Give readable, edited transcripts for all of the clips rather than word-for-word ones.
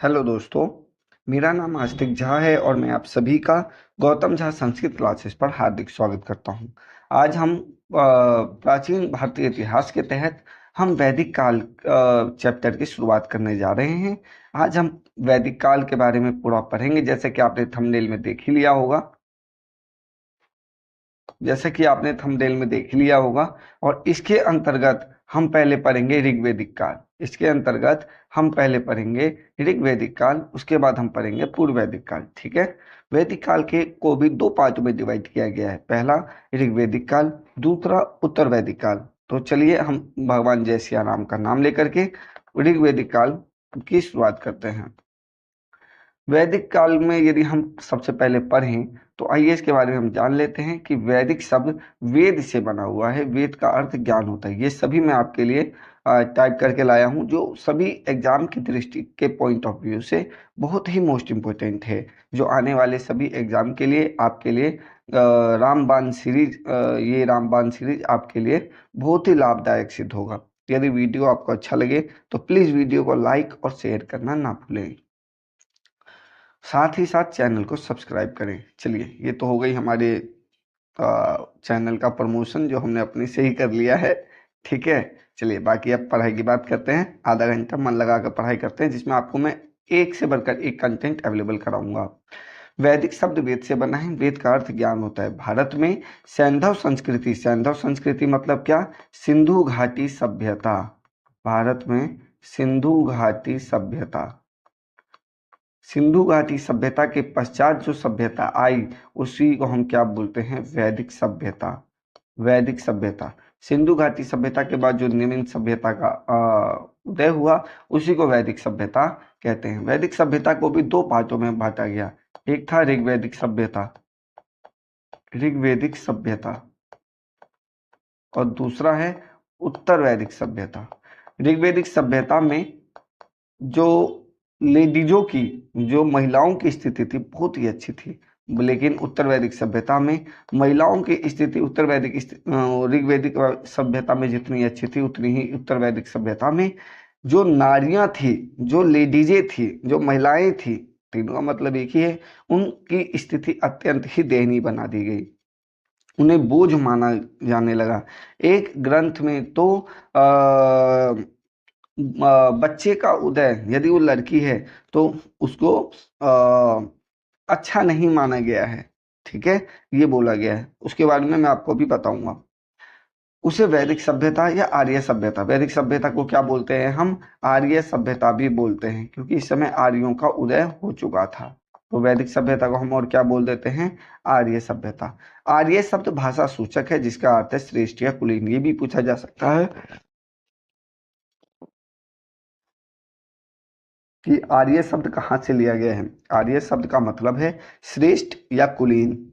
Hello दोस्तों, मेरा नाम आस्तिक झा है और मैं आप सभी का गौतम झा संस्कृत क्लासेस पर हार्दिक स्वागत करता हूं। आज हम प्राचीन भारतीय इतिहास के तहत हम वैदिक काल चैप्टर की शुरुआत करने जा रहे हैं। आज हम वैदिक काल के बारे में पूरा पढ़ेंगे, जैसे कि आपने थंबनेल में देख ही लिया होगा। और इसके अंतर्गत हम पहले पढ़ेंगे ऋग्वेदिक काल। उसके बाद हम पढ़ेंगे पूर्व वैदिक काल। ठीक है। वैदिक काल के को भी दो पार्टों में डिवाइड किया गया है। पहला ऋग्वेदिक काल, दूसरा उत्तर वैदिक काल। तो चलिए हम भगवान जय सिया राम का नाम लेकर के ऋग्वेदिक काल की शुरुआत करते हैं। वैदिक काल में यदि हम सबसे पहले पढ़ें तो आइए इसके बारे में हम जान लेते हैं कि वैदिक शब्द वेद से बना हुआ है। वेद का अर्थ ज्ञान होता है। ये सभी मैं आपके लिए टाइप करके लाया हूं, जो सभी एग्जाम की दृष्टि के पॉइंट ऑफ व्यू से बहुत ही मोस्ट इम्पोर्टेंट है, जो आने वाले सभी एग्जाम के लिए आपके लिए ये रामबाण सीरीज आपके लिए बहुत ही लाभदायक सिद्ध होगा। यदि वीडियो आपको अच्छा लगे तो प्लीज़ वीडियो को लाइक और शेयर करना ना भूलें। साथ ही साथ चैनल को सब्सक्राइब करें। चलिए, ये तो हो गई हमारे चैनल का प्रमोशन, जो हमने अपने से ही कर लिया है। ठीक है। चलिए, बाकी अब पढ़ाई की बात करते हैं। आधा घंटा मन लगा कर पढ़ाई करते हैं, जिसमें आपको मैं एक से बढ़कर एक कंटेंट अवेलेबल कराऊंगा। वैदिक शब्द वेद से बना है। वेद का अर्थ ज्ञान होता है। सैंधव संस्कृति मतलब क्या? सिंधु घाटी सभ्यता। भारत में सिंधु घाटी सभ्यता के पश्चात जो सभ्यता आई उसी को हम क्या बोलते हैं? वैदिक सभ्यता। सिंधु घाटी सभ्यता के बाद जो निम्न सभ्यता का उदय हुआ उसी को वैदिक सभ्यता कहते हैं। वैदिक सभ्यता को भी दो पार्टों में बांटा गया। एक था ऋग्वेदिक सभ्यता और दूसरा है उत्तर वैदिक सभ्यता। ऋग्वेदिक सभ्यता में जो लेडीजों की, जो महिलाओं की स्थिति थी, बहुत ही अच्छी थी। लेकिन उत्तर वैदिक सभ्यता में महिलाओं की स्थिति ऋग्वेदिक सभ्यता में जितनी अच्छी थी, उतनी ही उत्तर वैदिक सभ्यता में जो नारियां थी, जो लेडीजें थी, जो महिलाएं थी, तीनों का मतलब एक ही है, उनकी स्थिति अत्यंत ही दयनीय बना दी गई। उन्हें बोझ माना जाने लगा। एक ग्रंथ में तो बच्चे का उदय, यदि वो लड़की है तो उसको अच्छा नहीं माना गया है। ठीक है, ये बोला गया है। उसके बारे में मैं आपको भी बताऊंगा। उसे वैदिक सभ्यता या आर्य सभ्यता, वैदिक सभ्यता को क्या बोलते हैं हम? आर्य सभ्यता भी बोलते हैं, क्योंकि इस समय आर्यों का उदय हो चुका था। तो वैदिक सभ्यता को हम और क्या बोल देते हैं? आर्य सभ्यता। आर्य शब्द भाषा सूचक है, जिसका अर्थ है श्रेष्ठ या कुलीन। ये भी पूछा जा सकता है कि आर्य शब्द कहाँ से लिया गया है। आर्य शब्द का मतलब है श्रेष्ठ या कुलीन।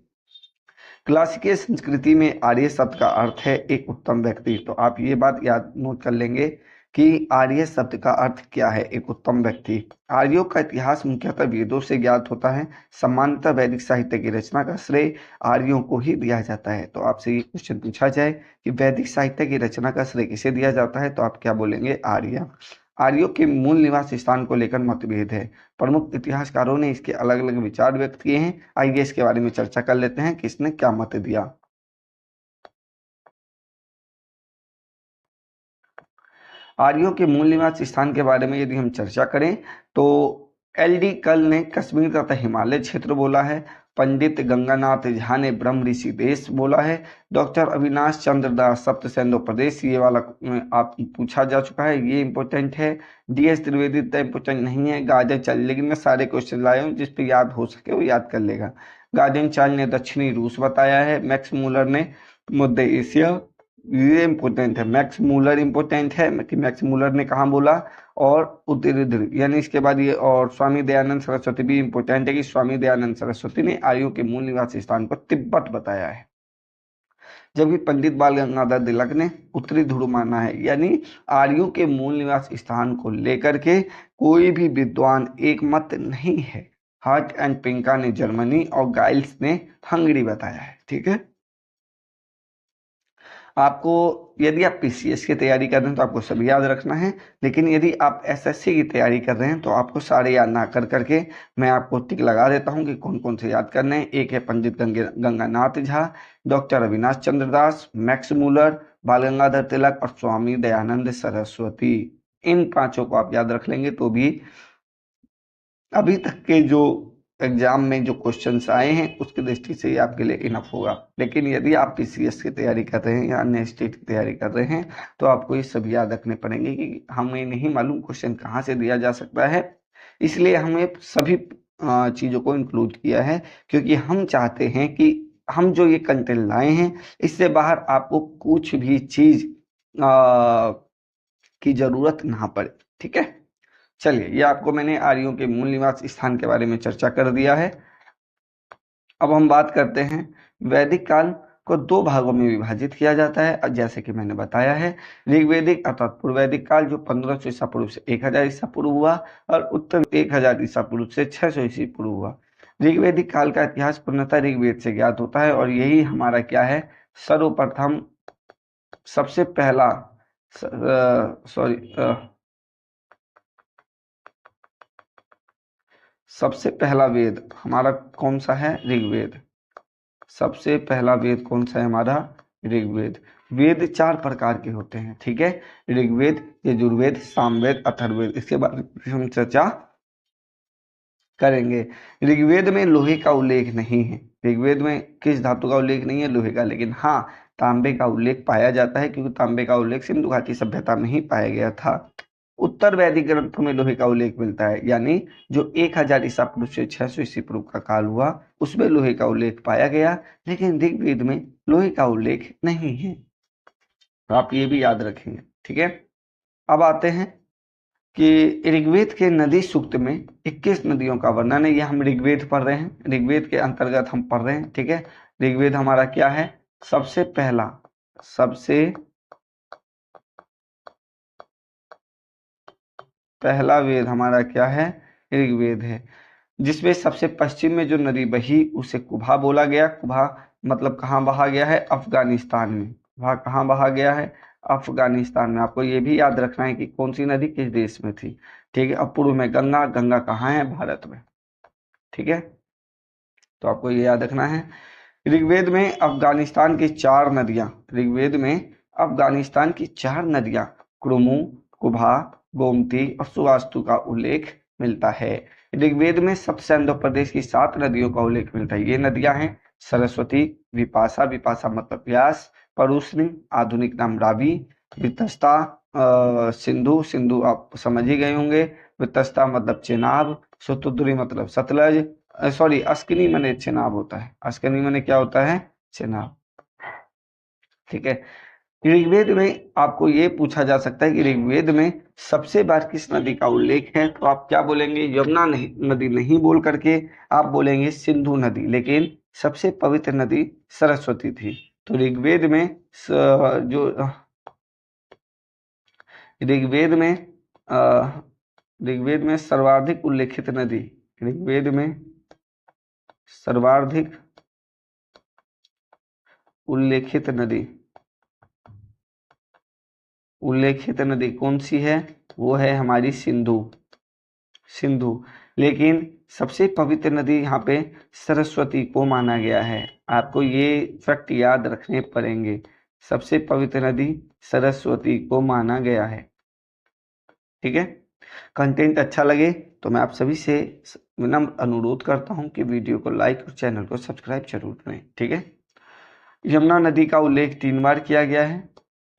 क्लासिकल संस्कृति में आर्य शब्द का अर्थ है एक उत्तम व्यक्ति। तो आप ये बात याद नोट कर लेंगे कि आर्य शब्द का अर्थ क्या है? एक उत्तम व्यक्ति। आर्यों का इतिहास मुख्यतः वेदों से ज्ञात होता है। सामान्यतः वैदिक साहित्य की रचना का श्रेय आर्यों को ही दिया जाता है। तो आपसे ये क्वेश्चन पूछा जाए कि वैदिक साहित्य की रचना का श्रेय किसे दिया जाता है, तो आप क्या बोलेंगे? आर्य। आर्यों के मूल निवास स्थान को लेकर मतभेद है। प्रमुख इतिहासकारों ने इसके अलग अलग विचार व्यक्त किए हैं। आइए इसके बारे में चर्चा कर लेते हैं, किसने क्या मत दिया। आर्यों के मूल निवास स्थान के बारे में यदि हम चर्चा करें तो LD कल ने कश्मीर तथा हिमालय क्षेत्र बोला है। पंडित गंगानाथ झा ने ब्रह्म ऋषि देश बोला है। डॉक्टर अविनाश चंद्र दास सप्त सैंधव प्रदेश, ये वाला आप पूछा जा चुका है, ये इंपॉर्टेंट है। DS त्रिवेदी इतना इंपॉर्टेंट नहीं है। गार्डन चार्ल, लेकिन मैं सारे क्वेश्चन लाया हूँ, जिस पे याद हो सके वो याद कर लेगा। गार्डन चार्ल ने दक्षिणी रूस बताया है। मैक्स मूलर ने मध्य एशिया, ये इंपॉर्टेंट है। मैक्स मूलर इंपॉर्टेंट है कि मैक्स मूलर ने कहाँ बोला, और उत्तरी ध्रुव, यानी इसके बाद ये। और स्वामी दयानंद सरस्वती भी इंपॉर्टेंट है कि स्वामी दयानंद सरस्वती ने आर्यों के मूल निवास स्थान को तिब्बत बताया है। जबकि पंडित बाल गंगाधर तिलक ने उत्तरी ध्रुव माना है। यानी आर्यों के मूल निवास स्थान को लेकर के कोई भी विद्वान एक मत नहीं है। हार्ट एंड पिंका ने जर्मनी और गाइल्स ने हंगरी बताया है। ठीक है। आपको यदि आप पीसीएस की तैयारी कर रहे हैं तो आपको सभी याद रखना है, लेकिन यदि आप एसएससी की तैयारी कर रहे हैं तो आपको सारे याद ना कर करके मैं आपको टिक लगा देता हूं कि कौन कौन से याद करने हैं। एक है पंडित गंगानाथ झा, डॉक्टर अविनाश चंद्र दास, मैक्स मूलर, बाल गंगाधर तिलक और स्वामी दयानंद सरस्वती। इन पांचों को आप याद रख लेंगे तो भी अभी तक के जो एग्जाम में जो क्वेश्चंस आए हैं उसकी दृष्टि से ये आपके लिए इनफ होगा। लेकिन यदि आप पीसीएस की तैयारी कर रहे हैं या अन्य स्टेट की तैयारी कर रहे हैं तो आपको ये सब याद रखने पड़ेंगे कि हमें नहीं मालूम क्वेश्चन कहाँ से दिया जा सकता है, इसलिए हमें सभी चीज़ों को इंक्लूड किया है, क्योंकि हम चाहते हैं कि हम जो ये कंटेंट लाए हैं इससे बाहर आपको कुछ भी चीज़ की जरूरत ना पड़े। ठीक है, चलिए ये आपको मैंने आर्यों के मूल निवास स्थान के बारे में चर्चा कर दिया है। अब हम बात करते हैं वैदिक काल को दो भागों में विभाजित किया जाता है, जैसे कि मैंने बताया है। ऋग्वेदिक अर्थात पूर्व वैदिक काल जो 1500 ईसा पूर्व से 1000 ईसा पूर्व हुआ, और उत्तर 1000 ईसा पूर्व से 600 ईसा पूर्व हुआ। ऋग्वेदिक काल का इतिहास पूर्णतः ऋग्वेद से ज्ञात होता है, और यही हमारा क्या है, सर्वप्रथम सबसे पहला सबसे पहला वेद हमारा कौन सा है, ऋग्वेद। सबसे पहला वेद कौन सा है हमारा, ऋग्वेद। वेद 4 प्रकार के होते हैं, ठीक है, ऋग्वेद, यजुर्वेद, सामवेद, अथर्ववेद। इसके बारे में हम चर्चा करेंगे। ऋग्वेद में लोहे का उल्लेख नहीं है। ऋग्वेद में किस धातु का उल्लेख नहीं है, लोहे का, लेकिन हाँ तांबे का उल्लेख पाया जाता है, क्योंकि तांबे का उल्लेख सिंधु घाटी सभ्यता में ही पाया गया था। उत्तर वैदिक ग्रंथों में लोहे का उल्लेख मिलता है, यानी जो 1000 ईसा पूर्व से 600 ईसा पूर्व का काल हुआ उसमें लोहे का उल्लेख पाया गया, लेकिन ऋग्वेद में लोहे का उल्लेख नहीं है। तो आप ये भी याद रखेंगे, ठीक है। अब आते हैं कि ऋग्वेद के नदी सूक्त में 21 नदियों का वर्णन है। ये हम ऋग्वेद पढ़ रहे हैं, ऋग्वेद के अंतर्गत हम पढ़ रहे हैं, ठीक है। ऋग्वेद हमारा क्या है, सबसे पहला वेद हमारा क्या है, ऋग्वेद है, जिसमें सबसे पश्चिम में जो नदी बही उसे कुभा बोला गया। कुभा मतलब कहाँ बहा गया है, अफगानिस्तान में। वह कहाँ बहा गया है, अफगानिस्तान में। आपको ये भी याद रखना है कि कौन सी नदी किस देश में थी, ठीक है। अब पूर्व में गंगा, गंगा कहाँ है, भारत में, ठीक है। तो आपको ये याद रखना है। ऋग्वेद में अफगानिस्तान की 4 नदियां, ऋग्वेद में अफगानिस्तान की 4 नदियां क्रुमु, कुभा, गोमती और सुवास्तु का उल्लेख मिलता है। ऋग्वेद में सप्तसैंधव प्रदेश की 7 नदियों का उल्लेख मिलता है। ये नदियां हैं सरस्वती, विपाशा, विपाशा मतलब व्यास, परुष्णी आधुनिक नाम रावी, वितस्ता, सिंधु, सिंधु आप समझ ही गए होंगे, वितस्ता मतलब चेनाब, शतुद्री मतलब सतलज, सॉरी अस्किनी मने चेनाब होता है, अस्किनी मने क्या होता है, चेनाब, ठीक है। ऋग्वेद में आपको ये पूछा जा सकता है कि ऋग्वेद में सबसे बार किस नदी का उल्लेख है, तो आप क्या बोलेंगे, यमुना नदी नहीं बोल करके आप बोलेंगे सिंधु नदी, लेकिन सबसे पवित्र नदी सरस्वती थी। तो ऋग्वेद में जो ऋग्वेद में ऋग्वेद में सर्वाधिक उल्लेखित नदी, ऋग्वेद में सर्वाधिक उल्लेखित नदी कौन सी है, वो है हमारी सिंधु। लेकिन सबसे पवित्र नदी यहाँ पे सरस्वती को माना गया है। आपको ये फैक्ट याद रखने पड़ेंगे, सबसे पवित्र नदी सरस्वती को माना गया है, ठीक है। कंटेंट अच्छा लगे तो मैं आप सभी से विनम्र अनुरोध करता हूँ कि वीडियो को लाइक और चैनल को सब्सक्राइब जरूर करें, ठीक है। यमुना नदी का उल्लेख 3 बार किया गया है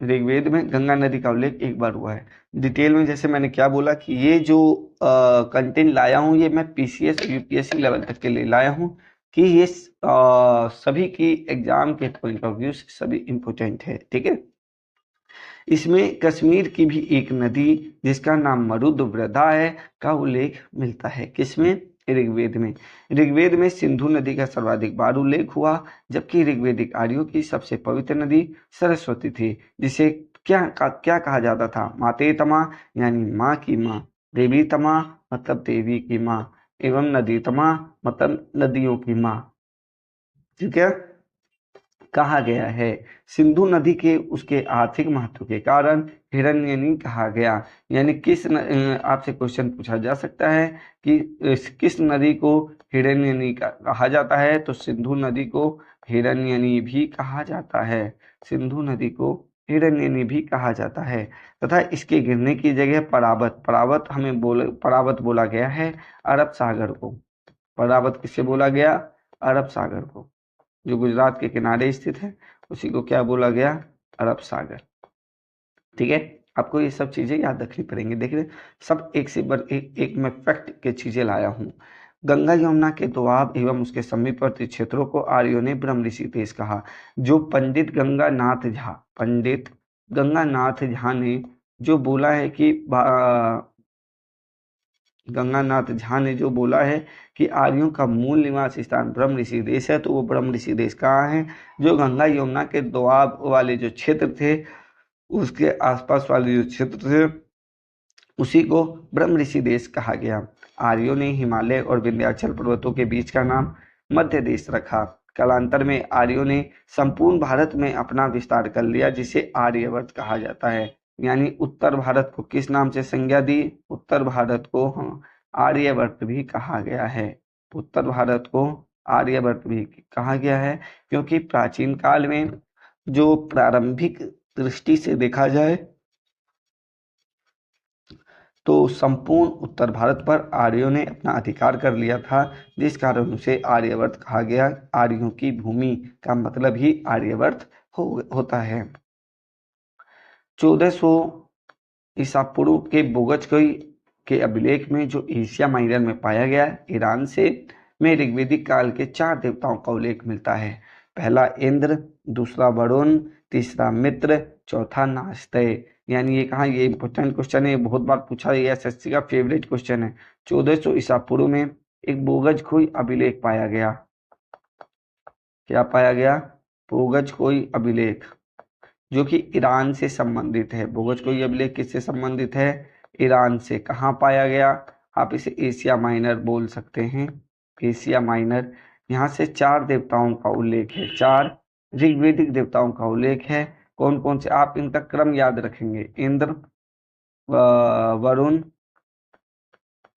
ऋग्वेद में, गंगा नदी का उल्लेख 1 बार हुआ है। डिटेल में जैसे मैंने क्या बोला कि ये जो कंटेंट लाया हूँ ये मैं पीसीएस और यूपीएससी लेवल तक के लिए लाया हूँ, कि ये सभी की एग्जाम के पॉइंट ऑफ व्यू से सभी इम्पोर्टेंट है, ठीक है। इसमें कश्मीर की भी एक नदी जिसका नाम मरुद्वृदा है का उल्लेख मिलता है, किसमें, ऋग्वेद में। ऋग्वेद में सिंधु नदी का सर्वाधिक बार उल्लेख हुआ, जबकि ऋग्वेदिक आर्यों की सबसे पवित्र नदी सरस्वती थी, जिसे क्या कहा जाता था, माते तमा यानी माँ की माँ, देवी तमा मतलब देवी की माँ, एवं नदी तमा मतलब नदियों की माँ, ठीक है। कहा गया है। सिंधु नदी के उसके आर्थिक महत्व के कारण हिरण्यनी कहा गया। यानी आपसे क्वेश्चन पूछा जा सकता है कि किस नदी को हिरण्यनी कहा जाता है, तो सिंधु नदी को हिरण्यनी भी कहा जाता है। सिंधु नदी को हिरण्यनी भी कहा जाता है। तथा इसके गिरने की जगह परावत बोला गया है अरब सागर को। परावत किसे बोला गया? अरब सागर को, जो गुजरात के किनारे स्थित है उसी को क्या बोला गया? अरब सागर। ठीक है, आपको ये सब चीजें याद रखनी पड़ेंगी। देखिए सब एक से एक मैं फैक्ट के चीजें लाया हूँ। गंगा यमुना के दोआब एवं उसके समीपवर्ती क्षेत्रों को आर्यों ने ब्रह्म ऋषिकेश कहा। जो पंडित गंगानाथ झा ने जो बोला है कि गंगानाथ झा ने जो बोला है कि आर्यों का मूल निवास स्थान ब्रह्म ऋषि देश है, तो वो ब्रह्म ऋषि देश कहाँ है? जो गंगा यमुना के दोआब वाले जो क्षेत्र थे, उसके आसपास वाले जो क्षेत्र थे, उसी को ब्रह्म ऋषि देश कहा गया। आर्यों ने हिमालय और विंध्याचल पर्वतों के बीच का नाम मध्य देश रखा। कालांतर में आर्यों ने संपूर्ण भारत में अपना विस्तार कर लिया, जिसे आर्यवर्त कहा जाता है। यानी उत्तर भारत को किस नाम से संज्ञा दी? उत्तर भारत को आर्यवर्त भी कहा गया है। उत्तर भारत को आर्यवर्त भी कहा गया है, क्योंकि प्राचीन काल में जो प्रारंभिक दृष्टि से देखा जाए तो संपूर्ण उत्तर भारत पर आर्यों ने अपना अधिकार कर लिया था, जिस कारण उसे आर्यवर्त कहा गया। आर्यों की भूमि का मतलब ही आर्यवर्त होता है। 1400 ईसा पूर्व के बोगजखई के अभिलेख में जो एशिया माइनर में पाया गया ईरान से में ऋग्वेदिक काल के 4 देवताओं का उल्लेख मिलता है। पहला इंद्र, दूसरा वरुण, तीसरा मित्र, चौथा नास्तेय। यानी ये कहा, ये इंपॉर्टेंट क्वेश्चन है, बहुत बार पूछा, ये एसएससी का फेवरेट क्वेश्चन है। 1400 ईसा पूर्व में एक बोगजखई अभिलेख पाया गया। क्या पाया गया? बोगजखई अभिलेख, जो कि ईरान से संबंधित है। बोगजखई अभिलेख किससे संबंधित है? ईरान से। कहाँ पाया गया? आप इसे एशिया माइनर बोल सकते हैं, एशिया माइनर। यहाँ से 4 देवताओं का उल्लेख है, 4 ऋग्वेदिक देवताओं का उल्लेख है। कौन कौन से? आप इनका क्रम याद रखेंगे, इंद्र, वरुण,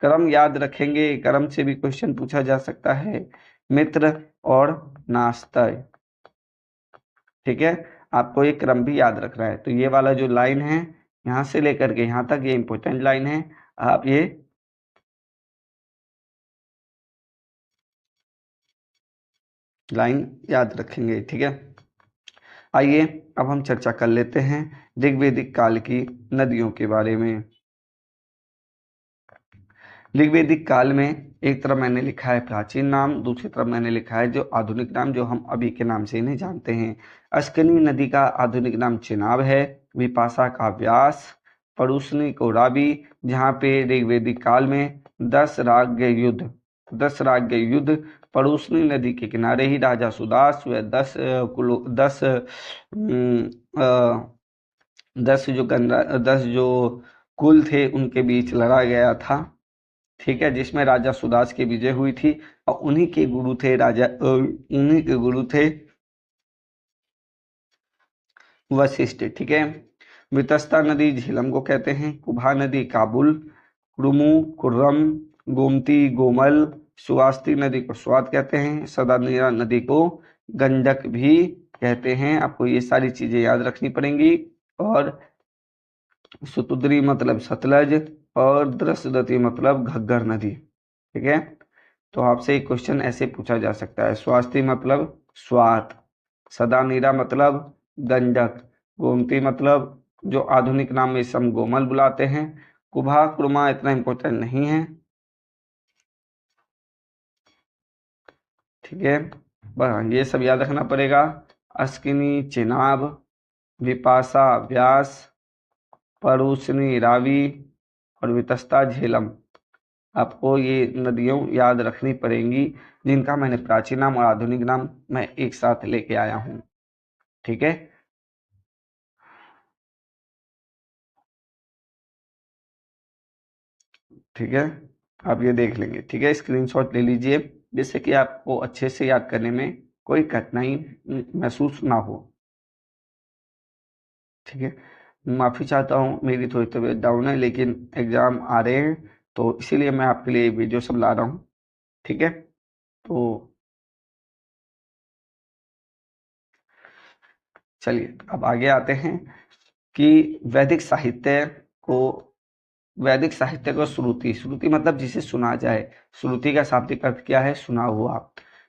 क्रम याद रखेंगे, क्रम से भी क्वेश्चन पूछा जा सकता है, मित्र और नास्तेय। ठीक है, आपको ये क्रम भी याद रखना है। तो ये वाला जो लाइन है यहाँ से लेकर के यहाँ तक, ये इंपॉर्टेंट लाइन है, आप ये लाइन याद रखेंगे। ठीक है, आइए अब हम चर्चा कर लेते हैं ऋग्वेदिक काल की नदियों के बारे में। ऋग्वेदिक काल में एक तरफ मैंने लिखा है प्राचीन नाम, दूसरी तरफ मैंने लिखा है जो आधुनिक नाम, जो हम अभी के नाम से इन्हें जानते हैं। अस्कनी नदी का आधुनिक नाम चेनाब है। विपाशा का व्यास, परुष्णी को रावी, जहाँ पे ऋग्वेदिक काल में 10 राज्य युद्ध परुष्णी नदी के किनारे ही राजा सुदास व 10 जो कुल थे उनके बीच लड़ा गया था। ठीक है, जिसमें राजा सुदास की विजय हुई थी, और उन्हीं के गुरु थे वशिष्ठ। ठीक है, वितस्ता नदी झेलम को कहते हैं, कुभा नदी काबुल, कुरुमु कुर्रम, गोमती गोमल, सुवास्ती नदी को स्वात कहते हैं, सदानीरा नदी को गंडक भी कहते हैं। आपको ये सारी चीजें याद रखनी पड़ेंगी। और सुतुद्री मतलब सतलज, और द्रसदती मतलब घग्गर नदी। ठीक है, तो आपसे एक क्वेश्चन ऐसे पूछा जा सकता है, स्वास्ती मतलब स्वात, सदानीरा मतलब गंडक, गोमती मतलब जो आधुनिक नाम में इसे हम गोमल बुलाते हैं, कुभा कुरमा इतना इंपॉर्टेंट नहीं है। ठीक है, बस ये सब याद रखना पड़ेगा। अस्किनी चेनाब, विपाशा व्यास, परुष्णी रावी और वितस्ता झेलम। आपको ये नदियों याद रखनी पड़ेंगी, जिनका मैंने प्राचीन नाम और आधुनिक नाम मैं एक साथ लेके आया हूँ। ठीक है, ठीक है, आप ये देख लेंगे। ठीक है, स्क्रीनशॉट ले लीजिए, जिससे कि आपको अच्छे से याद करने में कोई कठिनाई महसूस ना हो। ठीक है, माफ़ी चाहता हूँ, मेरी थोड़ी तबीयत डाउन है, लेकिन एग्ज़ाम आ रहे हैं तो इसीलिए मैं आपके लिए वीडियो सब ला रहा हूँ। ठीक है, तो चलिए अब आगे आते हैं कि वैदिक साहित्य को वैदिक साहित्य को श्रुति, श्रुति मतलब जिसे सुना जाए। श्रुति का शाब्दिक अर्थ क्या है? सुना हुआ।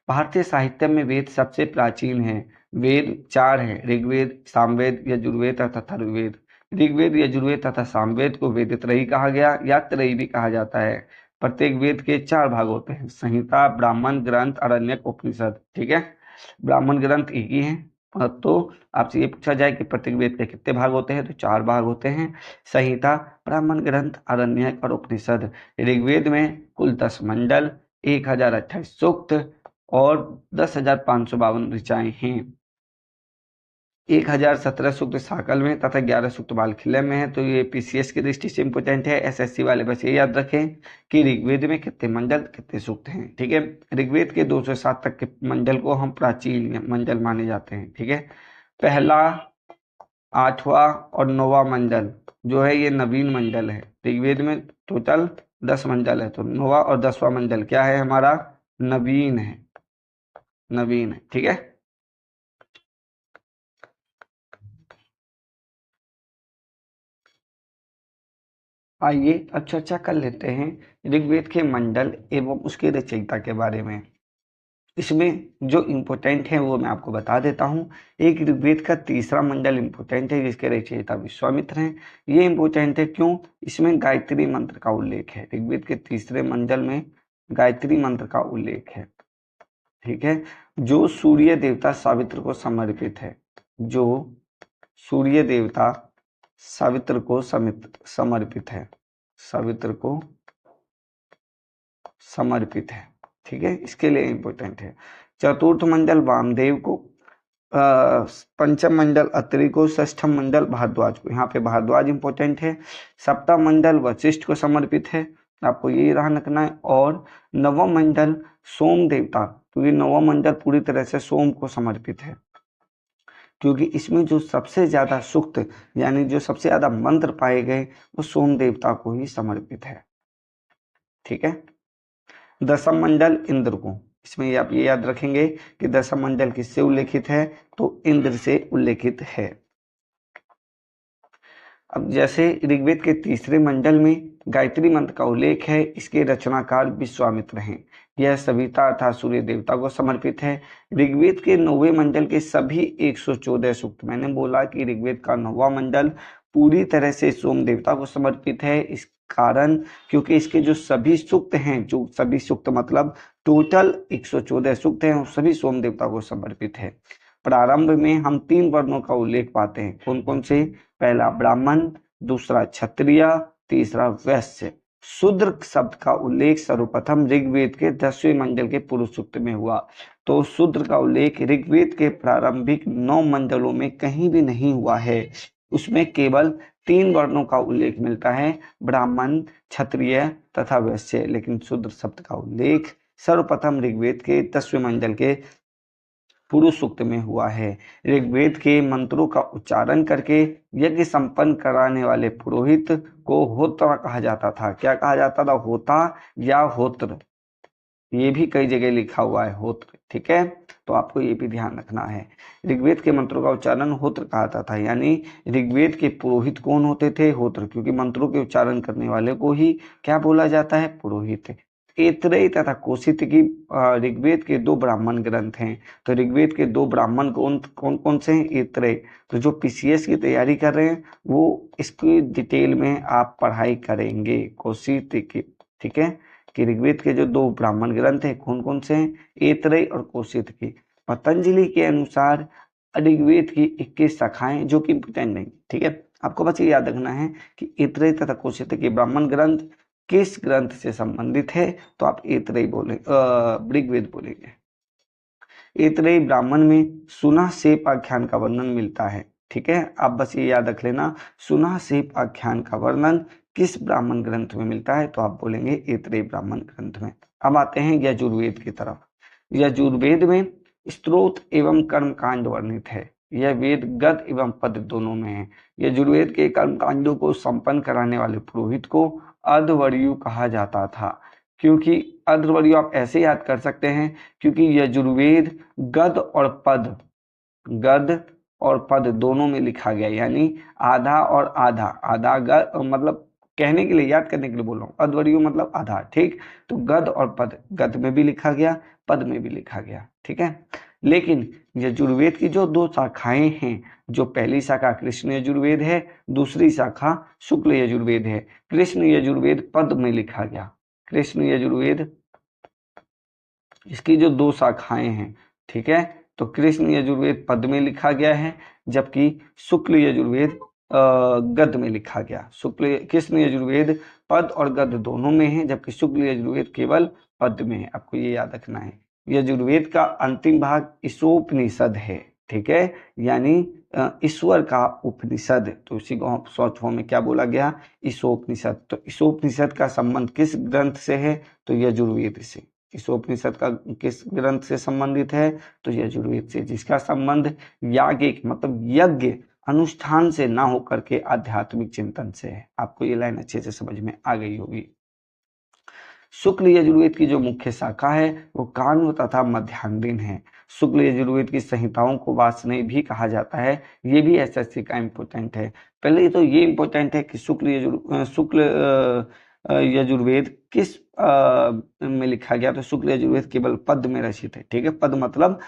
भारतीय साहित्य में वेद सबसे प्राचीन है। वेद चार हैं: ऋग्वेद, सामवेद, यजुर्वेद तथा अथर्ववेद। ऋग्वेद, यजुर्वेद तथा सामवेद को वेदत्रयी कहा गया या त्रयी भी कहा जाता है। प्रत्येक वेद के चार भाग होते हैं: संहिता, ब्राह्मण ग्रंथ, आरण्यक, उपनिषद। ठीक है, ब्राह्मण ग्रंथ एक ही है। तो आपसे ये पूछा जाए कि प्रत्येक वेद के कितने भाग होते हैं, तो चार भाग होते हैं: संहिता, ब्राह्मण ग्रंथ, आरण्यक और उपनिषद। ऋग्वेद में कुल 10 मंडल, 1028 सूक्त और 10,552 ऋचाएं हैं। 1017 सूक्त साकल में तथा 11 सूक्त बालखिल्य में है। तो ये पीसीएस की दृष्टि से इंपोर्टेंट है। एसएससी वाले बस ये याद रखें कि ऋग्वेद में कितने मंडल, कितने सूक्त हैं। ठीक है, ऋग्वेद के 207 तक के मंडल को हम प्राचीन मंडल माने जाते हैं। ठीक है, पहला, 8वां और 9वां मंडल जो है ये नवीन मंडल है। ऋग्वेद में टोटल 10 मंडल है, तो 9वां और 10वां मंडल क्या है हमारा? नवीन है, नवीन है। ठीक है, आइए अब चर्चा कर लेते हैं ऋग्वेद के मंडल एवं उसके रचयिता के बारे में। इसमें जो इम्पोर्टेंट है वो मैं आपको बता देता हूँ। एक ऋग्वेद का तीसरा मंडल इम्पोर्टेंट है जिसके रचयिता विश्वामित्र हैं। ये इम्पोर्टेंट है क्यों? इसमें गायत्री मंत्र का उल्लेख है। ऋग्वेद के तीसरे मंडल में गायत्री मंत्र का उल्लेख है। ठीक है, जो सूर्य देवता सावित्र को समर्पित है, जो सूर्य देवता सावित्र को समर्पित है, सावित्र को समर्पित है। ठीक है, इसके लिए इंपॉर्टेंट है। चतुर्थ मंडल वामदेव को, पंचम मंडल अत्रि को, षष्ठम मंडल भारद्वाज को। यहाँ पे भारद्वाज इंपॉर्टेंट है। सप्तम मंडल वशिष्ठ को समर्पित है, आपको ये ध्यान रखना है। और नवम मंडल सोम देवता, क्योंकि नवम मंडल पूरी तरह से सोम को समर्पित है, क्योंकि इसमें जो सबसे ज्यादा सूक्त यानी जो सबसे ज्यादा मंत्र पाए गए वो सोम देवता को ही समर्पित है। ठीक है, दसम मंडल इंद्र को। इसमें आप ये याद रखेंगे कि दसम मंडल किससे उल्लेखित है, तो इंद्र से उल्लेखित है। अब जैसे ऋग्वेद के तीसरे मंडल में गायत्री मंत्र का उल्लेख है, इसके रचनाकार विश्वामित्र हैं। यह सविता अर्थात सूर्य देवता को समर्पित है। ऋग्वेद के 9वें मंडल के सभी 114 सूक्त, मैंने बोला कि ऋग्वेद का 9वां मंडल पूरी तरह से सोम देवता को समर्पित है। इस कारण क्योंकि इसके जो सभी सूक्त हैं, जो सभी सूक्त मतलब टोटल 114 सूक्त हैं, वो सभी सोम देवता को समर्पित है। प्रारंभ में हम 3 वर्णों का उल्लेख पाते हैं। कौन कौन से? पहला ब्राह्मण, दूसरा क्षत्रिय, तीसरा वैश्य। शूद्र शब्द का उल्लेख सर्वप्रथम ऋग्वेद के 10वें मंडल के पुरुष सूक्त में हुआ। तो शूद्र का उल्लेख ऋग्वेद के प्रारंभिक 9 मंडलों में कहीं भी नहीं हुआ है। उसमें केवल 3 वर्णों का उल्लेख मिलता है, ब्राह्मण, क्षत्रिय तथा वैश्य। लेकिन शूद्र शब्द का उल्लेख सर्वप्रथम ऋग्वेद के 10वें मंडल के पुरुष सूक्त में हुआ है। ऋग्वेद के मंत्रों का उच्चारण करके यज्ञ संपन्न कराने वाले पुरोहित को होत्र कहा जाता था। क्या कहा जाता था? होता या होत्र, ये भी कई जगह लिखा हुआ है होत्र। ठीक है, तो आपको ये भी ध्यान रखना है। ऋग्वेद के मंत्रों का उच्चारण होत्र कहा जाता था, यानी ऋग्वेद के पुरोहित कौन होते थे? होत्र, क्योंकि मंत्रों के उच्चारण करने वाले को ही क्या बोला जाता है? पुरोहित। ऐतरेय तथा कोशित की ऋग्वेद के 2 ब्राह्मण ग्रंथ हैं। तो ऋग्वेद के 2 ब्राह्मण कौन कौन कौन से हैं? ऐतरेय। तो जो पीसीएस की तैयारी कर रहे हैं वो इसकी डिटेल में आप पढ़ाई करेंगे, कोशित की। ठीक है, कि ऋग्वेद के जो 2 ब्राह्मण ग्रंथ हैं कौन कौन से हैं? ऐतरेय और कोशित की। पतंजलि के अनुसार ऋग्वेद की 21 शाखाएं, जो कि इंपोर्टेंट नहीं। ठीक है, आपको बस ये याद रखना है कि ऐतरेय तथा कोशित के ब्राह्मण ग्रंथ किस ग्रंथ से संबंधित है, तो आप ऐतरेय बोले, ऋग्वेद बोलेंगे। ऐतरेय ब्राह्मण में सुना सेप आख्यान का वर्णन मिलता है। ठीक है, आप बस ये याद रख लेना, सुना सेप आख्यान का वर्णन किस ब्राह्मण ग्रंथ में मिलता है, तो आप बोलेंगे ऐतरेय ब्राह्मण ग्रंथ में। अब आते हैं यजुर्वेद की तरफ। यजुर्वेद में स्त्रोत एवं कर्मकांड वर्णित है। यह वेद गद एवं पद दोनों में है। यजुर्वेद के कर्मकांडों को संपन्न कराने वाले पुरोहित को अर्धवर्यु कहा जाता था। क्योंकि अर्धवर्यु आप ऐसे याद कर सकते हैं क्योंकि यजुर्वेद गद और पद दोनों में लिखा गया, यानी आधा और आधा, आधा गद मतलब कहने के लिए, याद करने के लिए बोल रहा हूँ, अर्धवर्यु मतलब आधा, ठीक। तो गद और पद, गद में भी लिखा गया, पद में भी लिखा गया, ठीक है। लेकिन यजुर्वेद की जो दो शाखाएं हैं, जो पहली शाखा कृष्ण यजुर्वेद है, दूसरी शाखा शुक्ल यजुर्वेद है। कृष्ण यजुर्वेद पद में लिखा गया, कृष्ण यजुर्वेद, इसकी जो दो शाखाएं हैं, ठीक है, तो कृष्ण यजुर्वेद पद में लिखा गया है, जबकि शुक्ल यजुर्वेद गद में लिखा गया। कृष्ण यजुर्वेद पद और गद दोनों में है, जबकि शुक्ल यजुर्वेद केवल पद में है। आपको ये याद रखना है। यजुर्वेद का अंतिम भाग ईशोपनिषद है, ठीक है, यानी ईश्वर का उपनिषद। तो इसी को शॉर्ट फॉर्म में क्या बोला गया, ईशोपनिषद। तो ईशोपनिषद का संबंध किस ग्रंथ से है, तो यजुर्वेद से। ईशोपनिषद का किस ग्रंथ से संबंधित है, तो यजुर्वेद से, जिसका संबंध याज्ञिक मतलब यज्ञ अनुष्ठान से ना होकर के आध्यात्मिक चिंतन से है। आपको ये लाइन अच्छे से समझ में आ गई होगी। शुक्ल यजुर्वेद की जो मुख्य शाखा है वो कान्व तथा मध्यांगिन है। शुक्ल यजुर्वेद की संहिताओं को वासनेय भी कहा जाता है। ये भी एसएससी का इम्पोर्टेंट है। पहले तो ये इम्पोर्टेंट है कि शुक्ल यजुर्वेद किस में लिखा गया, तो शुक्ल यजुर्वेद केवल पद में रचित है, ठीक है। पद मतलब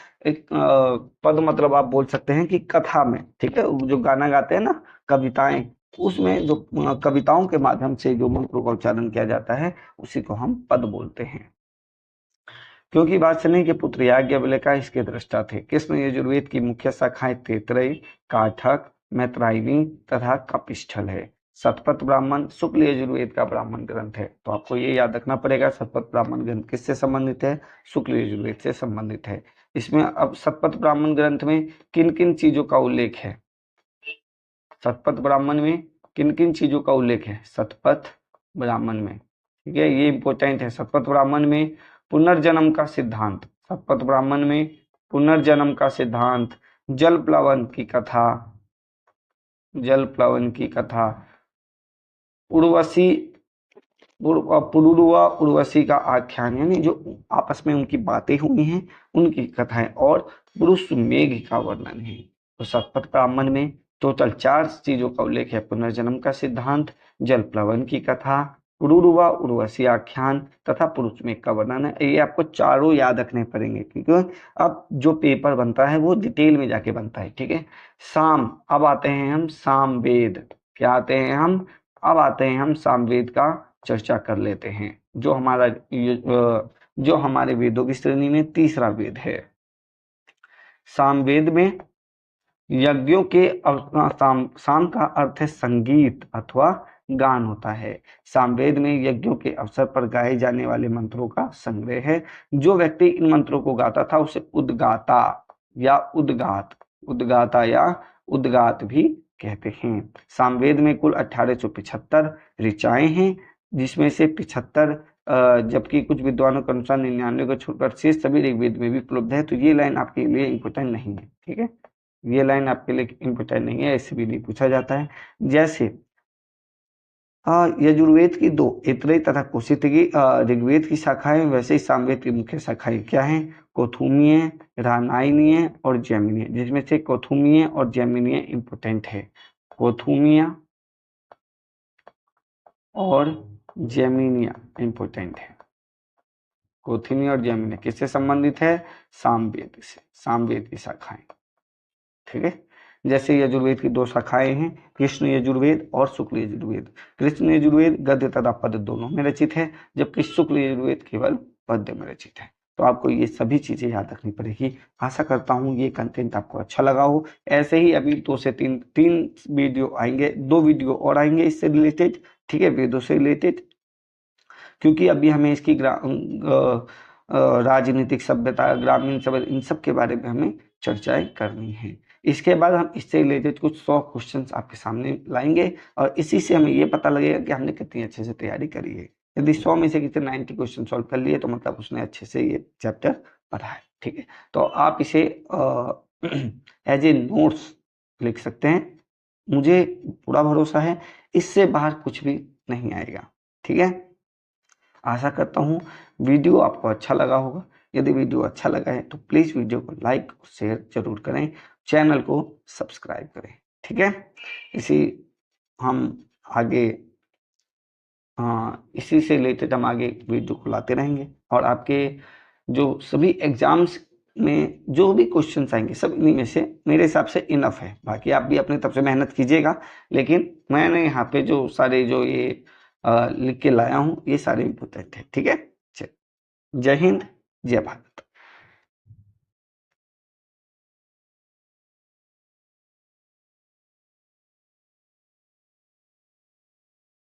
पद मतलब आप बोल सकते हैं कि कथा में, ठीक है, जो गाना गाते हैं ना, कविताएं, उसमें जो कविताओं के माध्यम से जो मंत्रों का उच्चारण किया जाता है उसी को हम पद बोलते हैं। क्योंकि वात्सल्य के पुत्र याज्ञवल्क्य इसके दृष्टा थे। कृष्ण यजुर्वेद की मुख्य शाखाएं तैतरेय, काठक, मैत्रायणी तथा कपिष्ठल है। शतपथ ब्राह्मण शुक्ल यजुर्वेद का ब्राह्मण ग्रंथ है। तो आपको ये याद रखना पड़ेगा, शतपथ ब्राह्मण ग्रंथ किससे संबंधित है, शुक्ल यजुर्वेद से संबंधित है। इसमें अब शतपथ ब्राह्मण ग्रंथ में किन किन चीजों का उल्लेख है, शतपथ ब्राह्मण में किन किन चीजों का उल्लेख है, शतपथ ब्राह्मण में, ठीक है, ये इंपॉर्टेंट है। शतपथ ब्राह्मण में पुनर्जन्म का सिद्धांत, शतपथ ब्राह्मण में पुनर्जन्म का सिद्धांत, जल प्लवन की कथा, जल प्लवन की कथा, उर्वशी पुरुरवा उर्वशी का आख्यान, यानी जो आपस में उनकी बातें हुई हैं उनकी कथाएं, और पुरुष मेघ का वर्णन है। तो शतपथ ब्राह्मण में टोटल 4 चीजों का उल्लेख है, पुनर्जन्म का सिद्धांत, जल प्लवन की कथा, पुरुरवा उर्वशी आख्यान तथा पुरुष मेघ का वर्णन है। ये आपको चारों याद रखने पड़ेंगे, क्योंकि अब जो पेपर बनता है वो डिटेल में जाके बनता है, ठीक है। अब आते हैं हम सामवेद, क्या आते हैं हम, अब आते हैं हम सामवेद का चर्चा कर लेते हैं, जो हमारे वेदों की श्रेणी में तीसरा वेद है। सामवेद में यज्ञों के साम का अर्थ है संगीत अथवा गान होता है। सामवेद में यज्ञों के अवसर पर गाए जाने वाले मंत्रों का संग्रह है। जो व्यक्ति इन मंत्रों को गाता था उसे उद्गाता या उद्गात भी कहते हैं। सामवेद में कुल 1875 ऋचाएं हैं, जिसमें से 75, जबकि कुछ विद्वानों के अनुसार 99 को छोड़कर शेष सभी ऋग्वेद में भी उपलब्ध है। तो ये लाइन आपके लिए इंपोर्टेंट नहीं है, ठीक है, ये लाइन आपके लिए इंपोर्टेंट नहीं है, ऐसे भी नहीं पूछा जाता है। जैसे यजुर्वेद की 2 ऐतरेय तथा कौशितकी ऋग्वेद की शाखाएं, वैसे ही सामवेद की मुख्य शाखाएं क्या हैं, कौथुमीय, रानायनीय और जैमिनीय, जिसमें से कौथुमीय और जैमिनीय इंपोर्टेंट है। कौथुमीय और जैमिनीय इंपोर्टेंट है। कौथुमीय और जैमिनीय किससे संबंधित है, सामवेद से, सामवेद की शाखाएं, ठीक है। जैसे यजुर्वेद की 2 शाखाएं हैं, कृष्ण यजुर्वेद और शुक्ल यजुर्वेद। कृष्ण यजुर्वेद गद्य तथा पद्य दोनों में रचित है, जबकि शुक्ल यजुर्वेद केवल पद्य में रचित है। तो आपको ये सभी चीजें याद रखनी पड़ेगी। आशा करता हूँ ये कंटेंट आपको अच्छा लगा हो। ऐसे ही अभी 2 से 3 वीडियो आएंगे, 2 वीडियो और आएंगे इससे रिलेटेड, ठीक है, वेदों से रिलेटेड, क्योंकि अभी हमें इसकी राजनीतिक सभ्यता, ग्रामीण सभ्यता, इन सब के बारे में हमें चर्चाएं करनी है। इसके बाद हम इससे रिलेटेड कुछ 100 क्वेश्चंस आपके सामने लाएंगे और इसी से हमें ये पता लगेगा कि हमने कितनी अच्छे से तैयारी करी है। यदि 100 में से किसी 90 क्वेश्चन सॉल्व कर लिए तो मतलब उसने अच्छे से ये चैप्टर पढ़ा है। ठीक है, तो आप इसे एज ए नोट्स लिख सकते हैं। मुझे पूरा भरोसा है इससे बाहर कुछ भी नहीं आएगा। ठीक है, आशा करता हूँ वीडियो आपको अच्छा लगा होगा। यदि वीडियो अच्छा लगा है तो प्लीज़ वीडियो को लाइक और शेयर जरूर करें, चैनल को सब्सक्राइब करें। ठीक है, इसी हम आगे इसी से रिलेटेड हम आगे वीडियो को लाते रहेंगे, और आपके जो सभी एग्जाम्स में जो भी क्वेश्चंस आएंगे सब इन्हीं में से मेरे हिसाब से इनफ है। बाकी आप भी अपनी तरफ से मेहनत कीजिएगा, लेकिन मैंने यहाँ पे जो सारे जो ये लिख के लाया हूँ ये सारे इम्पोर्टेंट है। ठीक है, जय हिंद, जय भारत।